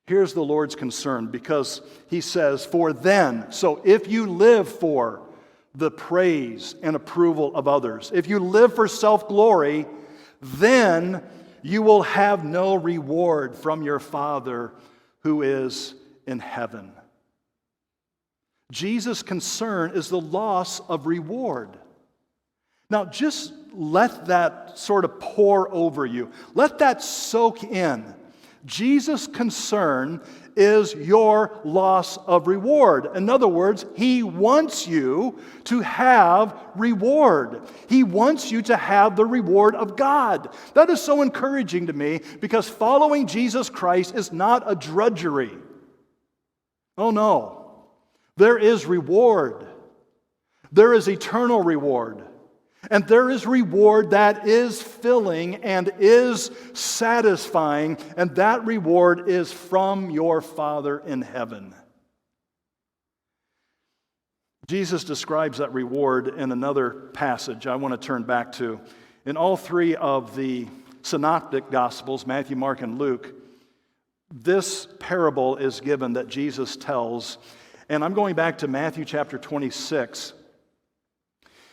Here's the Lord's concern, because he says, for then, so if you live for the praise and approval of others, if you live for self-glory, then you will have no reward from your Father who is in heaven. Jesus' concern is the loss of reward. Now, just let that sort of pour over you. Let that soak in. Jesus' concern is your loss of reward. In other words, he wants you to have reward. He wants you to have the reward of God. That is so encouraging to me, because following Jesus Christ is not a drudgery. Oh no. There is reward. There is eternal reward. And there is reward that is filling and is satisfying, and that reward is from your Father in heaven. Jesus describes that reward in another passage I want to turn back to. In all three of the synoptic Gospels, Matthew, Mark, and Luke, this parable is given that Jesus tells. And I'm going back to Matthew chapter 26.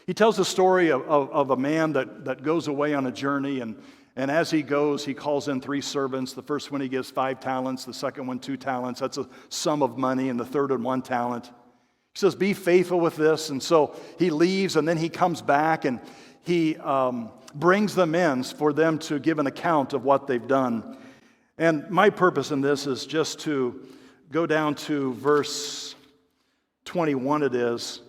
He tells the story of a man that goes away on a journey, and as he goes, he calls in 3 servants. The first one he gives 5 talents, the second one 2 talents. That's a sum of money, and the third one 1 talent. He says, be faithful with this. And so he leaves, and then he comes back, and he brings them in for them to give an account of what they've done. And my purpose in this is just to go down to verse 21 it is.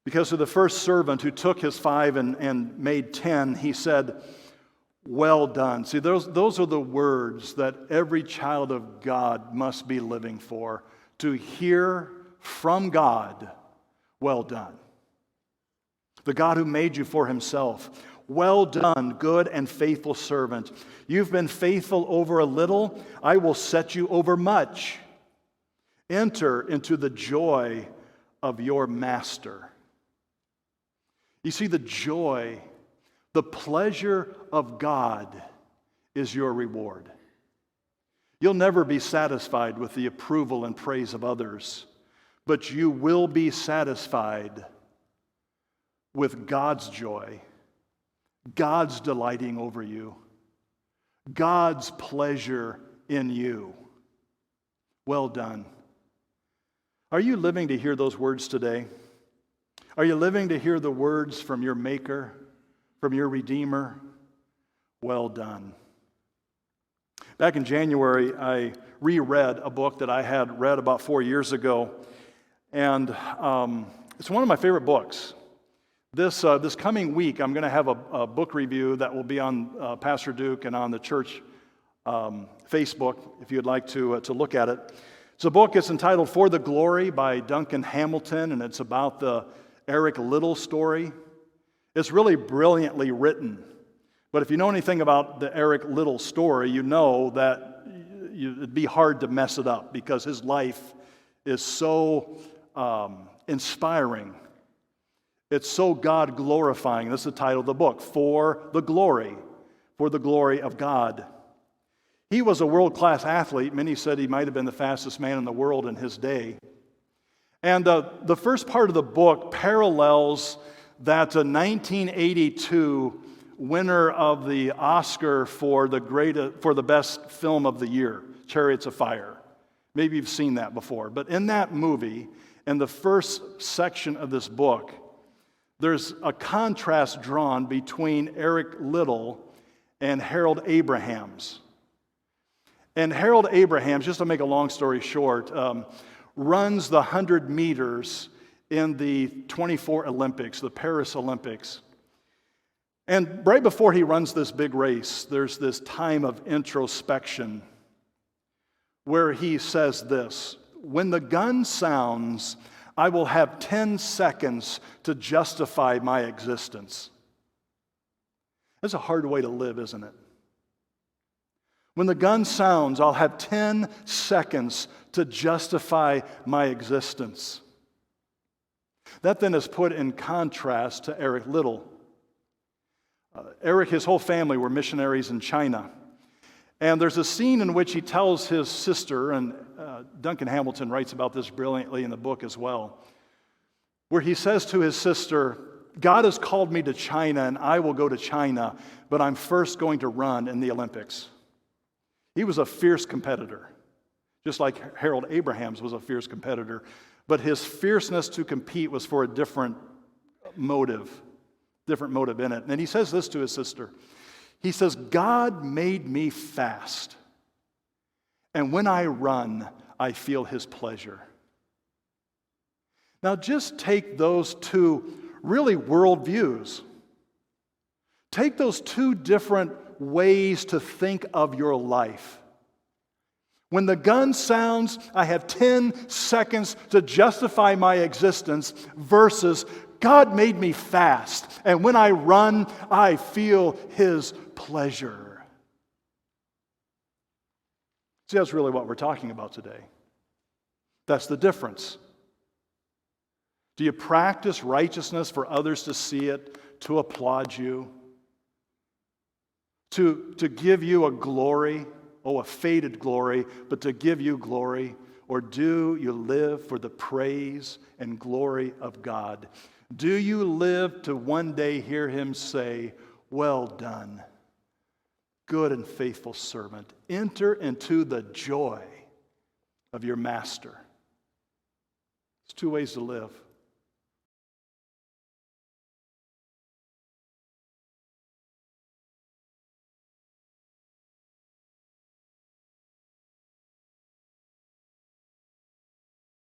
Because to the first servant who took his 5 and made 10, he said, well done. See, those are the words that every child of God must be living for. To hear from God, well done. The God who made you for himself. Well done, good and faithful servant. You've been faithful over a little, I will set you over much. Enter into the joy of your master. You see, the joy, the pleasure of God is your reward. You'll never be satisfied with the approval and praise of others, but you will be satisfied with God's joy, God's delighting over you, God's pleasure in you. Well done. Are you living to hear those words today? Are you living to hear the words from your Maker, from your Redeemer? Well done. Back in January, I reread a book that I had read about 4 years ago, and it's one of my favorite books. This coming week, I'm going to have a book review that will be on Pastor Duke and on the church Facebook, if you'd like to look at it. It's a book. It's entitled For the Glory by Duncan Hamilton, and it's about the Eric Liddell story. It's really brilliantly written. But if you know anything about the Eric Liddell story, you know that it'd be hard to mess it up, because his life is so inspiring. It's so God-glorifying. That's the title of the book, For the Glory of God. He was a world-class athlete. Many said he might have been the fastest man in the world in his day. And the first part of the book parallels that 1982 winner of the Oscar for the best film of the year, Chariots of Fire. Maybe you've seen that before. But in that movie, in the first section of this book, there's a contrast drawn between Eric Liddell and Harold Abrahams. And Harold Abrahams, just to make a long story short, runs the 100 meters in the 24 Olympics, the Paris Olympics. And right before he runs this big race, there's this time of introspection where he says this: when the gun sounds, I will have 10 seconds to justify my existence. That's a hard way to live, isn't it? When the gun sounds, I'll have 10 seconds to justify my existence. That then is put in contrast to Eric Liddell. Eric, his whole family were missionaries in China. And there's a scene in which he tells his sister, and Duncan Hamilton writes about this brilliantly in the book as well, where he says to his sister, God has called me to China, and I will go to China, but I'm first going to run in the Olympics. He was a fierce competitor, just like Harold Abrahams was a fierce competitor, but his fierceness to compete was for a different motive in it. And he says this to his sister. He says, God made me fast, and when I run, I feel his pleasure. Now just take those two really worldviews. Take those two different ways to think of your life. When the gun sounds, I have 10 seconds to justify my existence versus God made me fast, and when I run, I feel his pleasure. See, that's really what we're talking about today. That's the difference. Do you practice righteousness for others to see it, to applaud you, to give you a glory, a faded glory, but to give you glory? Or do you live for the praise and glory of God? Do you live to one day hear him say, well done, good and faithful servant. Enter into the joy of your master. There's two ways to live.